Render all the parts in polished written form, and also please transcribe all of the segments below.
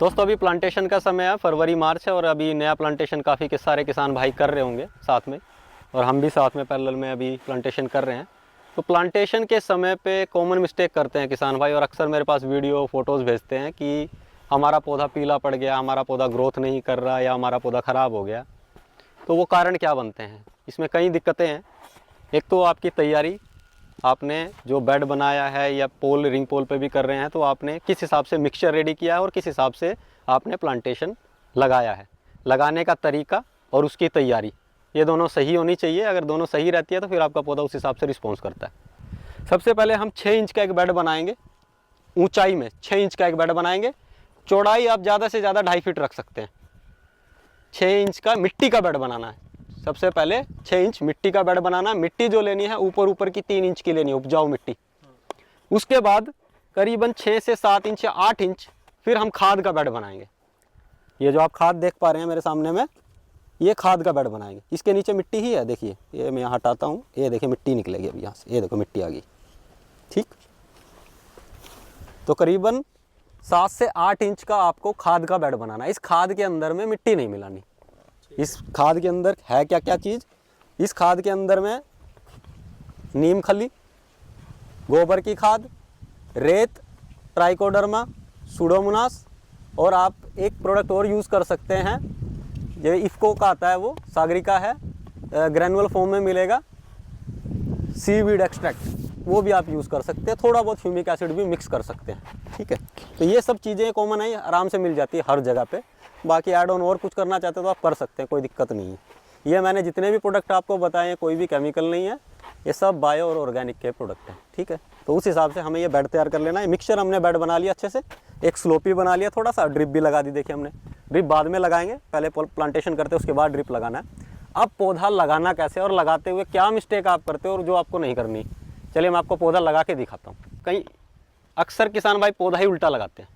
दोस्तों अभी प्लांटेशन का समय है, फरवरी मार्च है और अभी नया प्लांटेशन काफ़ी के सारे किसान भाई कर रहे होंगे साथ में, और हम भी साथ में पैरेलल में अभी प्लांटेशन कर रहे हैं। तो प्लांटेशन के समय पे कॉमन मिस्टेक करते हैं किसान भाई, और अक्सर मेरे पास वीडियो फ़ोटोज़ भेजते हैं कि हमारा पौधा पीला पड़ गया, हमारा पौधा ग्रोथ नहीं कर रहा या हमारा पौधा ख़राब हो गया। तो वो कारण क्या बनते हैं? इसमें कई दिक्कतें हैं। एक तो आपकी तैयारी, आपने जो बेड बनाया है या पोल रिंग पोल पे भी कर रहे हैं तो आपने किस हिसाब से मिक्सचर रेडी किया है और किस हिसाब से आपने प्लांटेशन लगाया है, लगाने का तरीका और उसकी तैयारी, ये दोनों सही होनी चाहिए। अगर दोनों सही रहती है तो फिर आपका पौधा उस हिसाब से रिस्पॉन्स करता है। सबसे पहले हम 6 इंच का एक बेड बनाएंगे, ऊंचाई में 6 इंच का एक बेड बनाएंगे। चौड़ाई आप ज़्यादा से ज़्यादा 2.5 फीट रख सकते हैं। 6 इंच का मिट्टी का बेड बनाना है। सबसे पहले 6 इंच मिट्टी का बेड बनाना। मिट्टी जो लेनी है ऊपर की 3 इंच की लेनी है, उपजाऊ मिट्टी। उसके बाद करीबन 6 से 7 इंच या 8 इंच फिर हम खाद का बेड बनाएंगे। ये जो आप खाद देख पा रहे हैं मेरे सामने में, ये खाद का बेड बनाएंगे। इसके नीचे मिट्टी ही है, देखिए ये मैं यहाँ हटाता हूँ, ये देखिए मिट्टी निकलेगी अभी यहाँ से, ये देखो मिट्टी आ गई। ठीक, तो करीबन 7 से 8 इंच का आपको खाद का बेड बनाना है। इस खाद के अंदर में मिट्टी नहीं मिलानी। इस खाद के अंदर है क्या क्या चीज़? इस खाद के अंदर में नीम खली, गोबर की खाद, रेत, ट्राइकोडर्मा, सूडोमोनास, और आप एक प्रोडक्ट और यूज़ कर सकते हैं, ये इफ़को का आता है, वो सागरिका है, ग्रैनुअल फॉर्म में मिलेगा, सीवीड एक्सट्रैक्ट, वो भी आप यूज़ कर सकते हैं। थोड़ा बहुत ह्यूमिक एसिड भी मिक्स कर सकते हैं। ठीक है, तो ये सब चीज़ें कॉमन है, आराम से मिल जाती है हर जगह पे। बाकी ऐड ऑन और कुछ करना चाहते हो तो आप कर सकते हैं, कोई दिक्कत नहीं है। ये मैंने जितने भी प्रोडक्ट आपको बताए हैं कोई भी केमिकल नहीं है, ये सब बायो और ऑर्गेनिक के प्रोडक्ट हैं। ठीक है, तो उस हिसाब से हमें ये बेड तैयार कर लेना है। मिक्सचर हमने बेड बना लिया अच्छे से, एक स्लोपी बना लिया, थोड़ा सा ड्रिप भी लगा दी। देखिए हमने ड्रिप बाद में लगाएंगे, पहले प्लांटेशन करते हैं उसके बाद ड्रिप लगाना है। अब पौधा लगाना कैसे और लगाते हुए क्या मिस्टेक आप करते हो और जो आपको नहीं करनी, चलिए मैं आपको पौधा लगा के दिखाता हूँ। कहीं अक्सर किसान भाई पौधा ही उल्टा लगाते हैं,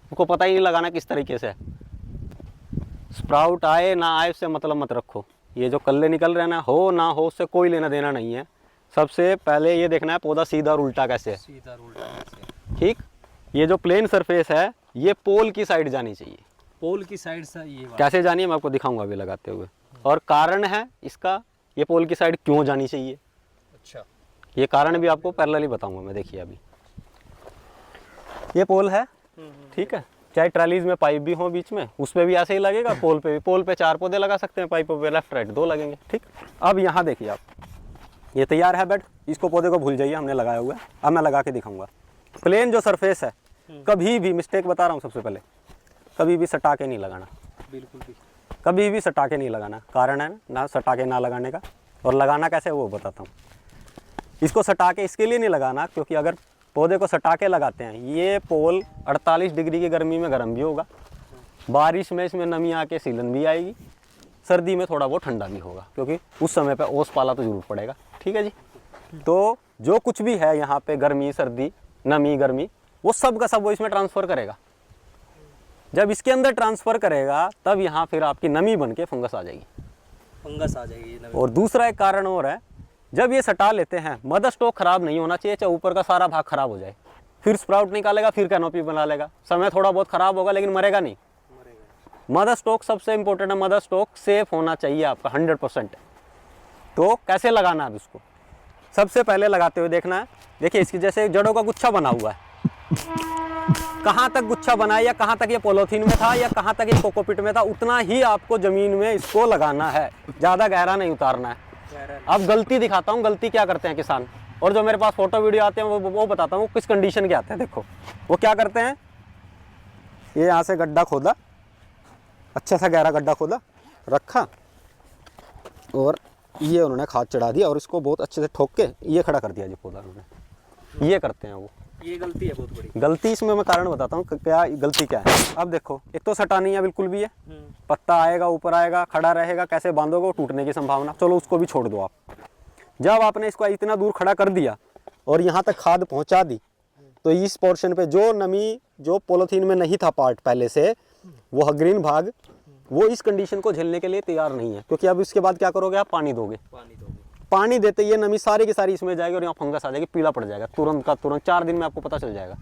उनको पता ही नहीं लगाना किस तरीके से है। स्प्राउट आए ना आए उससे मतलब मत रखो, ये जो कल्ले निकल रहे हैं ना, हो ना हो उससे कोई लेना देना नहीं है। सबसे पहले ये देखना है पौधा सीधा और उल्टा कैसे है। सीधा और उल्टा कैसे। ठीक, ये जो प्लेन सरफेस है ये पोल की साइड जानी चाहिए। पोल की साइड से ये कैसे जानी है मैं आपको दिखाऊंगा अभी लगाते हुए, और कारण है इसका, ये पोल की साइड क्यों जानी चाहिए। अच्छा, ये कारण भी आपको पैरेलली बताऊंगा मैं। देखिए अभी ये पोल है, ठीक है, चाहे ट्रालीज में पाइप भी हो बीच में, उस पर भी ऐसे ही लगेगा, पोल पे भी। पोल पे 4 पौधे लगा सकते हैं, पाइपों पे लेफ्ट राइट 2 लगेंगे। ठीक, अब यहाँ देखिए आप, ये तैयार है बेड, इसको पौधे को भूल जाइए, हमने लगाया हुआ है। अब मैं लगा के दिखाऊंगा। प्लेन जो सरफेस है, कभी भी मिस्टेक बता रहा हूँ, सबसे पहले कभी भी सटा के नहीं लगाना, बिल्कुल भी कभी भी सटा के नहीं लगाना। कारण है ना सटा के ना लगाने का, और लगाना कैसे वो बताता हूँ। इसको सटा के इसके लिए नहीं लगाना क्योंकि अगर पौधे को सटा के लगाते हैं, ये पोल 48 डिग्री की गर्मी में गर्म भी होगा, बारिश में इसमें नमी आके सीलन भी आएगी, सर्दी में थोड़ा बहुत ठंडा भी होगा, क्योंकि उस समय पे ओस पाला तो जरूर पड़ेगा। ठीक है जी, तो जो कुछ भी है यहाँ पे, गर्मी सर्दी नमी गर्मी, वो सब का सब वो इसमें ट्रांसफ़र करेगा। जब इसके अंदर ट्रांसफ़र करेगा तब यहाँ फिर आपकी नमी बन के फंगस आ जाएगी, फंगस आ जाएगी नमी। और दूसरा एक कारण और है, जब ये सटा लेते हैं, मदर स्टॉक खराब नहीं होना चाहिए, चाहे ऊपर का सारा भाग खराब हो जाए, फिर स्प्राउट निकालेगा, फिर कैनोपी बना लेगा, समय थोड़ा बहुत खराब होगा लेकिन मरेगा नहीं। मदर स्टॉक सबसे इंपॉर्टेंट है, मदर स्टॉक सेफ होना चाहिए आपका 100%। तो कैसे लगाना है उसको, सबसे पहले लगाते हुए देखना है। देखिए इसकी जैसे जड़ों का गुच्छा बना हुआ है, कहाँ तक गुच्छा बना है, या कहाँ तक ये पॉलीथीन में था, या कहाँ तक ये कोकोपीट में था, उतना ही आपको ज़मीन में इसको लगाना है, ज़्यादा गहरा नहीं उतारना है। अब गलती दिखाता हूँ, गलती क्या करते हैं किसान, और जो मेरे पास फोटो वीडियो आते हैं वो बताता हूँ किस कंडीशन के आते हैं। देखो वो क्या करते हैं, ये यहाँ से गड्ढा खोदा, अच्छा सा गहरा गड्ढा खोदा, रखा, और ये उन्होंने खाद चढ़ा दिया और इसको बहुत अच्छे से ठोक के ये खड़ा कर दिया जो पौधा उन्होंने। ये करते हैं वो, ये गलती है बहुत बड़ी गलती। इसमें मैं कारण बताता हूँ क्या गलती क्या है। अब देखो, एक तो सटा नहीं है बिल्कुल भी, है पत्ता आएगा ऊपर आएगा, खड़ा रहेगा, कैसे बांधोगे, टूटने की संभावना, चलो उसको भी छोड़ दो आप। जब आपने इसको इतना दूर खड़ा कर दिया और यहाँ तक खाद पहुँचा दी, तो इस पोर्शन पे जो नमी, जो पॉलीथीन में नहीं था पार्ट पहले से, वो ग्रीन भाग, वो इस कंडीशन को झेलने के लिए तैयार नहीं है। क्योंकि अब इसके बाद क्या करोगे, आप पानी दोगे, पानी देते ये नमी सारी की सारी इसमें जाएगी और यहाँ फंगस आ जाएगी, पीला पड़ जाएगा तुरंत का तुरंत, 4 दिन में आपको पता चल जाएगा।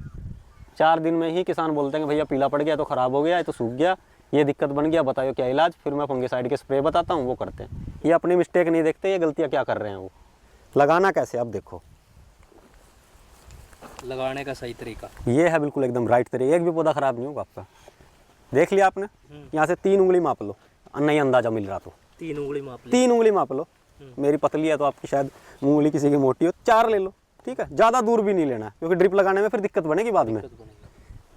4 दिन में ही किसान बोलते हैं कि भैया पीला पड़ गया, तो ख़राब हो गया, ये तो सूख गया, ये दिक्कत बन गया, बताओ क्या इलाज। फिर मैं फंगिसाइड के स्प्रे बताता हूँ, वो करते हैं। ये अपनी मिस्टेक नहीं देखते, ये गलतियाँ क्या कर रहे हैं वो। लगाना कैसे अब देखो, लगाने का सही तरीका। ये है बिल्कुल एकदम राइट तरीके, एक भी पौधा ख़राब नहीं होगा आपका। देख लिया आपने, यहाँ से 3 उंगली माप लो, नहीं अंदाज़ा मिल रहा तो 3 उंगली माप ली। 3 उंगली माप लो। मेरी पतली है तो आपकी शायद उंगली किसी की मोटी हो, 4 ले लो, ठीक है। ज़्यादा दूर भी नहीं लेना है, क्योंकि ड्रिप लगाने में फिर दिक्कत बनेगी बाद में।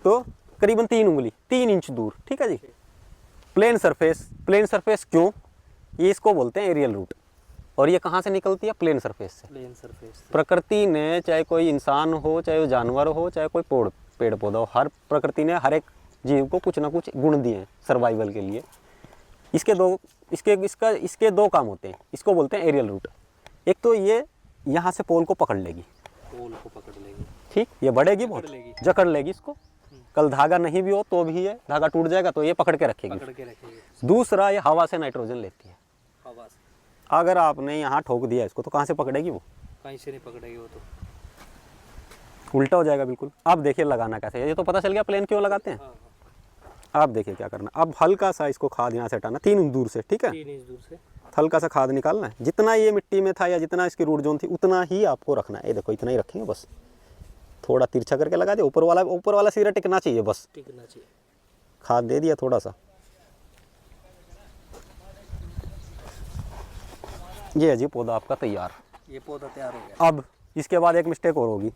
तो करीबन 3 उंगली, 3 इंच दूर, ठीक है जी। प्लेन सरफेस, प्लेन सरफेस क्यों, ये इसको बोलते हैं एरियल रूट। और ये कहाँ से निकलती है, प्लेन सरफेस से। Plane surface. प्रकृति ने, चाहे कोई इंसान हो, चाहे वो जानवर हो, चाहे कोई पेड़ पौधा हो, हर प्रकृति ने हर एक जीव को कुछ ना कुछ गुण दिए हैं सर्वाइवल के लिए। इसके दो काम होते हैं, इसको बोलते हैं एरियल रूट। एक तो ये यहाँ से पोल को पकड़ लेगी, पोल को पकड़ लेगी, ठीक, ये बढ़ेगी बहुत, जकड़ लेगी इसको। कल धागा नहीं भी हो तो भी ये धागा टूट जाएगा तो ये पकड़ के रखेगी। दूसरा, ये हवा से नाइट्रोजन लेती है। हवा से अगर आपने यहाँ ठोक दिया इसको तो कहाँ से पकड़ेगी वो, कहीं से नहीं पकड़ेगी वो, तो उल्टा हो जाएगा बिल्कुल। अब देखिए लगाना कैसे है, ये तो पता चल गया प्लेन क्यों लगाते हैं। अब देखिए क्या करना, अब हल्का सा इसको खाद यहाँ से हटाना 3 इंच दूर से, ठीक है। 3 इंच दूर से हल्का सा खाद निकालना है, जितना ये मिट्टी में था या जितना इसकी रूट जोन थी उतना ही आपको रखना है। ये देखो इतना ही रखेंगे बस, थोड़ा तिरछा करके लगा दिया, ऊपर वाला सिरा टिकना चाहिए बस। टिकना चाहिए। खाद दे दिया थोड़ा सा, ये है जी पौधा आपका तैयार। ये पौधा तैयार हो गया। अब इसके बाद एक मिस्टेक और होगी,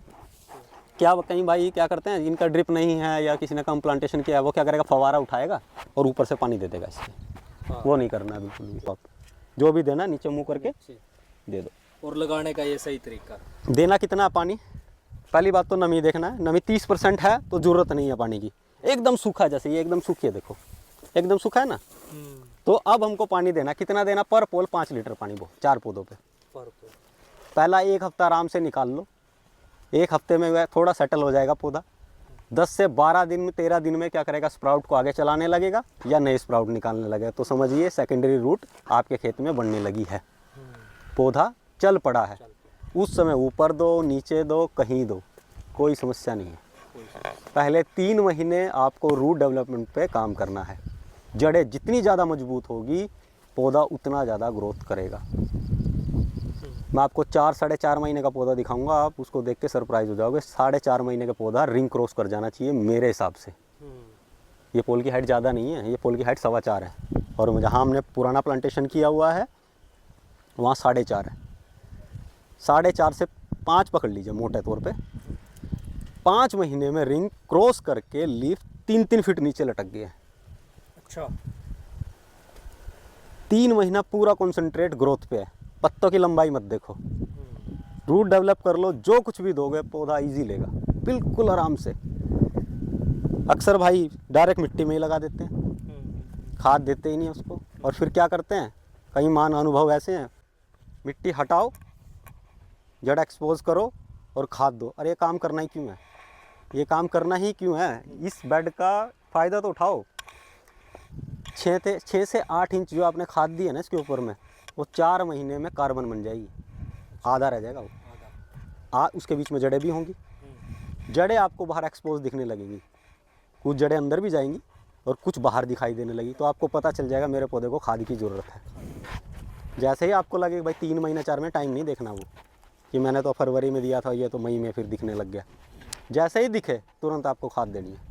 क्या कहीं भाई क्या करते हैं, जिनका ड्रिप नहीं है या किसी ने कम प्लांटेशन किया है, वो क्या करेगा, फवारा उठाएगा और ऊपर से पानी दे देगा इसके। वो नहीं करना है बिल्कुल भी। जो भी देना नीचे मुँह करके दे दो। और लगाने का ये सही तरीका, देना कितना पानी, पहली बात तो नमी देखना है। नमी 30% है तो ज़रूरत नहीं है पानी की। एकदम सूखा, जैसे ये एकदम सूखी है, देखो एकदम सूखा है ना, तो अब हमको पानी देना कितना देना, पर पोल 5 लीटर पानी वो 4 पौधों पे। पहला 1 हफ्ता आराम से निकाल लो, 1 हफ्ते में वह थोड़ा सेटल हो जाएगा पौधा। 10 से 12 दिन में, 13 दिन में क्या करेगा, स्प्राउट को आगे चलाने लगेगा या नए स्प्राउट निकालने लगेगा। तो समझिए सेकेंडरी रूट आपके खेत में बनने लगी है, पौधा चल पड़ा है। उस समय ऊपर दो, नीचे दो, कहीं दो, कोई समस्या नहीं है। पहले 3 महीने आपको रूट डेवलपमेंट पे काम करना है। जड़ें जितनी ज़्यादा मजबूत होगी पौधा उतना ज़्यादा ग्रोथ करेगा। मैं आपको 4-4.5 महीने का पौधा दिखाऊंगा, आप उसको देख के सरप्राइज हो जाओगे। 4.5 महीने का पौधा रिंग क्रॉस कर जाना चाहिए मेरे हिसाब से। ये पोल की हाइट ज़्यादा नहीं है, ये पोल की हाइट 4.25 है, और जहाँ हमने पुराना प्लांटेशन किया हुआ है वहाँ 4.5 है। 4.5 से 5 पकड़ लीजिए मोटे तौर पे। 5 महीने में रिंग क्रॉस करके लीफ 3-3 फीट नीचे लटक गया है। अच्छा, 3 महीना पूरा कॉन्सेंट्रेट ग्रोथ पे है। पत्तों की लंबाई मत देखो, रूट डेवलप कर लो, जो कुछ भी दोगे पौधा इजी लेगा बिल्कुल आराम से। अक्सर भाई डायरेक्ट मिट्टी में ही लगा देते हैं, खाद देते ही नहीं उसको, और फिर क्या करते हैं, कई मान अनुभव ऐसे हैं, मिट्टी हटाओ, जड़ एक्सपोज करो और खाद दो। अरे ये काम करना ही क्यों है, ये काम करना ही क्यों है, इस बेड का फ़ायदा तो उठाओ। 6 से 8 इंच जो आपने खाद दी है ना इसके ऊपर में, वो 4 महीने में कार्बन बन जाएगी, आधा रह जाएगा वो। उसके बीच में जड़ें भी होंगी, जड़ें आपको बाहर एक्सपोज दिखने लगेंगी, कुछ जड़ें अंदर भी जाएंगी और कुछ बाहर दिखाई देने लगी, तो आपको पता चल जाएगा मेरे पौधे को खाद की ज़रूरत है। जैसे ही आपको लगे भाई 3 महीने 4 महीने, टाइम नहीं देखना वो कि मैंने तो फरवरी में दिया था, ये तो मई में फिर दिखने लग गया। जैसे ही दिखे तुरंत आपको खाद देनी है।